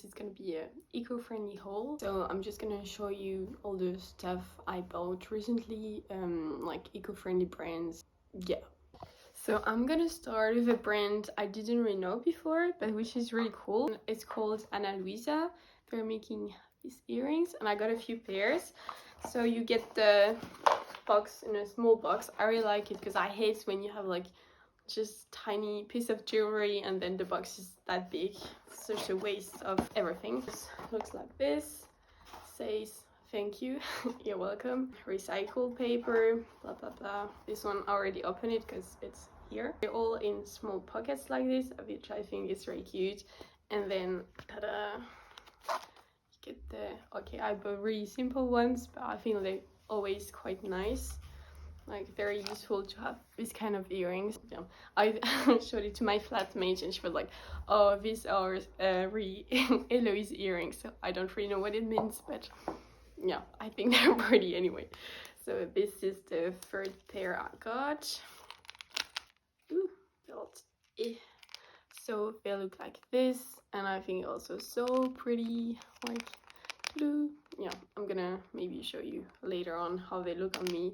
this is gonna be a eco-friendly haul. So I'm just gonna show you all the stuff I bought recently, like eco-friendly brands. Yeah. So I'm gonna start with a brand I didn't really know before, but which is really cool. It's called Luisa. They're making these earrings, and I got a few pairs. So you get the box in a small box. I really like it because I hate when you have like just tiny piece of jewelry and then the box is that big. It's such a waste of everything. This looks like this. Says thank you, you're welcome. Recycled paper, blah blah blah. This one I already opened it because it's here. They're all in small pockets like this, which I think is very cute. And then ta-da! You get the, okay, I bought really simple ones, but I think they're always quite nice. Like very useful to have this kind of earrings. Yeah. I showed it to my flatmate and she was like, oh, these are really Eloise earrings. So I don't really know what it means, but yeah, I think they're pretty anyway. So this is the third pair I got. Ooh, felt so they look like this, and I think also so pretty, like blue. Yeah, I'm gonna maybe show you later on how they look on me.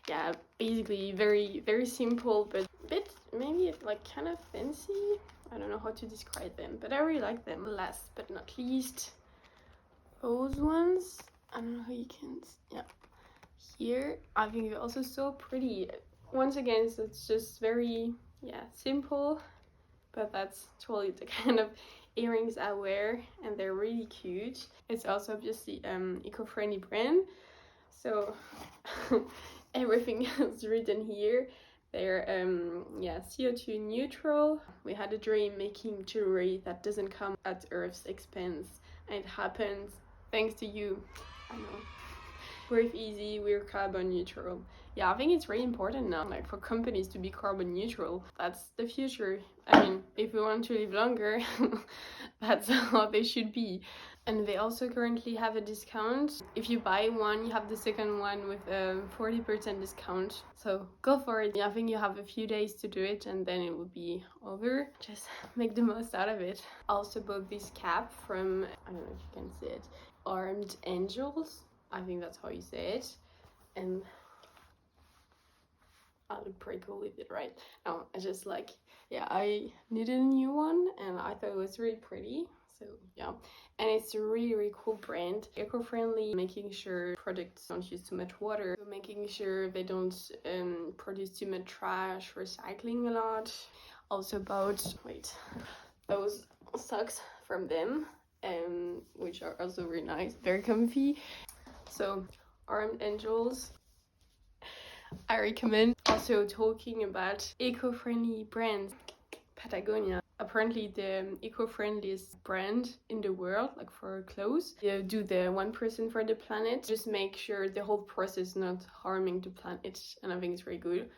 Yeah, basically very simple, but a bit maybe like kind of fancy. I don't know how to describe them, but I really like them. Last but not least, those ones. I don't know how you can, yeah, here I think they're also so pretty. Once again, so it's just very, yeah, simple, but that's totally the kind of earrings I wear, and they're really cute. It's also obviously eco-friendly brand, so everything is written here. They're yeah, CO2 neutral. We had a dream making jewelry that doesn't come at Earth's expense, and it happens thanks to you. I know, breathe easy, we're carbon neutral. Yeah, I think it's really important now, like for companies to be carbon neutral. That's the future. I mean, if we want to live longer, that's how they should be. And they also currently have a discount. If you buy one, you have the second one with a 40% discount. So go for it. I think you have a few days to do it and then it will be over. Just make the most out of it. I also bought this cap from, I don't know if you can see it, Armedangels. I think that's how you say it. And I look pretty cool with it, right? No, I just like, yeah, I needed a new one and I thought it was really pretty. So yeah, and it's a really cool brand, eco-friendly, making sure products don't use too much water, making sure they don't produce too much trash, recycling a lot. Also bought, wait, those socks from them, which are also really nice, very comfy. So Armedangels, I recommend. Also talking about eco-friendly brands, Patagonia. Apparently the eco-friendliest brand in the world, like for clothes. They do the 1% for the planet. Just make sure the whole process is not harming the planet, and I think it's very good.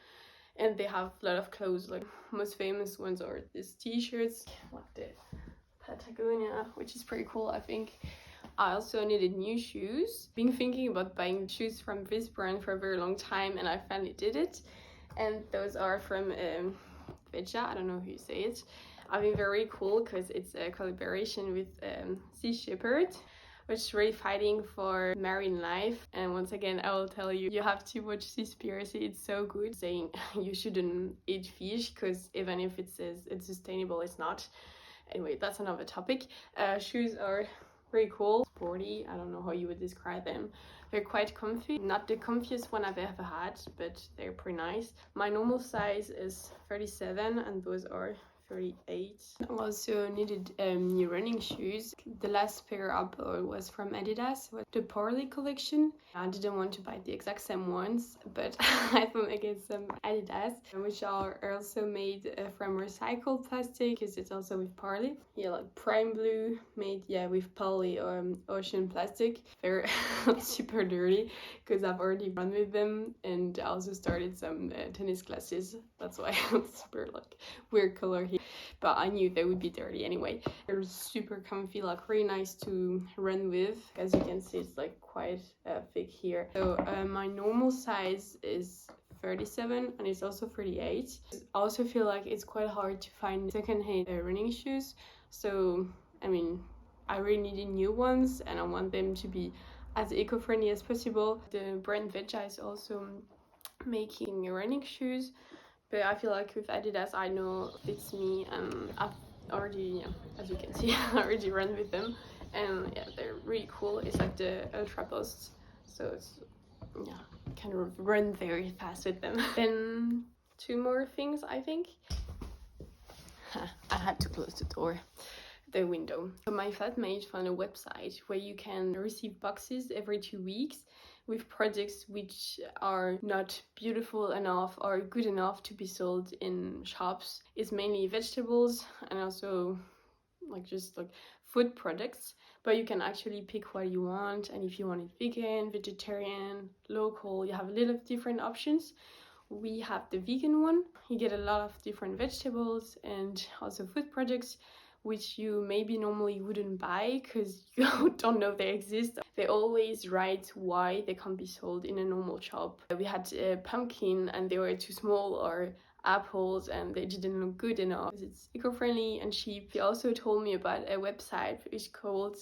And they have a lot of clothes, like most famous ones are these t-shirts, like the Patagonia, which is pretty cool, I think. I also needed new shoes. Been thinking about buying shoes from this brand for a very long time, and I finally did it. And those are from Veja, I don't know how you say it. I think very cool because it's a collaboration with Sea Shepherd, which is really fighting for marine life. And once again, I will tell you, you have to watch Seaspiracy. It's so good, saying you shouldn't eat fish because even if it says it's sustainable, it's not. Anyway, that's another topic. Shoes are very cool, sporty, I don't know how you would describe them. They're quite comfy, not the comfiest one I've ever had, but they're pretty nice. My normal size is 37 and those are 38. I also needed new running shoes. The last pair I bought was from Adidas, the Parley collection. I didn't want to buy the exact same ones, but I thought I get some Adidas, which are also made from recycled plastic, because it's also with Parley. Yeah, like prime blue, made with Parley ocean plastic. They're super dirty because I've already run with them, and I also started some tennis classes. That's why it's super like weird color here. But I knew they would be dirty anyway. They're super comfy, like really nice to run with. As you can see, it's like quite thick here. So my normal size is 37 and it's also 38. I also feel like it's quite hard to find secondhand running shoes. So I mean, I really needed new ones and I want them to be as eco-friendly as possible. The brand Veja is also making running shoes, but I feel like with Adidas I know fits me, and I've already, yeah, as you can see, I already run with them, and yeah, they're really cool. It's like the Ultra Boost, so it's, yeah, kind of run very fast with them. Then 2 more things, I think. I had to close the window. So my flatmate found a website where you can receive boxes every 2 weeks with products which are not beautiful enough or good enough to be sold in shops. It's mainly vegetables and also just food products, but you can actually pick what you want, and if you want it vegan, vegetarian, local, you have a little different options. We have the vegan one. You get a lot of different vegetables and also food products which you maybe normally wouldn't buy because you don't know they exist. They always write why they can't be sold in a normal shop. We had a pumpkin and they were too small, or apples and they didn't look good enough. It's eco-friendly and cheap. He also told me about a website which is called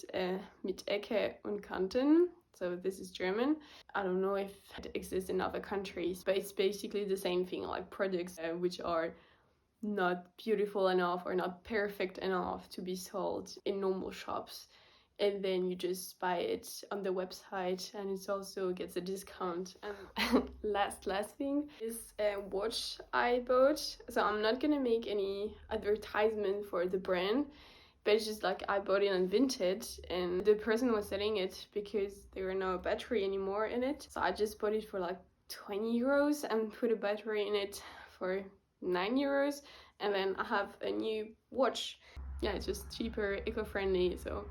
mit Ecken und Kanten. So this is German. I don't know if it exists in other countries, but it's basically the same thing, like products which are not beautiful enough or not perfect enough to be sold in normal shops, and then you just buy it on the website and it also gets a discount. And last thing is a watch I bought. So I'm not gonna make any advertisement for the brand, but it's just like I bought it on Vinted and the person was selling it because there were no battery anymore in it, so I just bought it for like 20 euros and put a battery in it for 9 euros, and then I have a new watch. Yeah, it's just cheaper, eco-friendly, so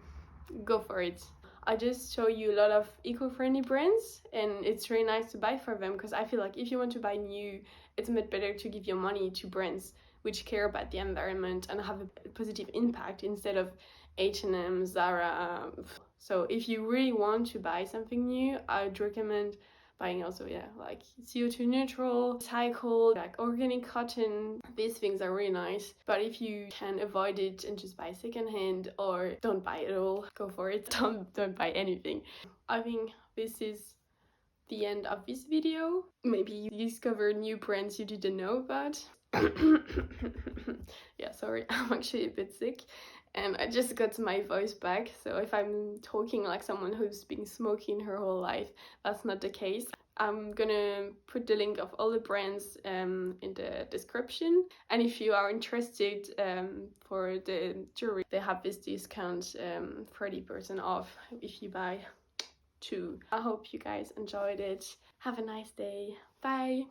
go for it. I just show you a lot of eco-friendly brands and it's really nice to buy for them, because I feel like if you want to buy new, it's much better to give your money to brands which care about the environment and have a positive impact instead of H&M, Zara. So if you really want to buy something new, I'd recommend buying also, yeah, like CO2 neutral, recycled, like organic cotton. These things are really nice, but if you can avoid it and just buy secondhand or don't buy it at all, go for it. Don't buy anything. I think this is the end of this video. Maybe you discover new brands you didn't know about. Yeah, sorry, I'm actually a bit sick and I just got my voice back, so if I'm talking like someone who's been smoking her whole life, that's not the case. I'm gonna put the link of all the brands in the description, and if you are interested for the jewelry, they have this discount 30% off if you buy 2. I hope you guys enjoyed it. Have a nice day. Bye.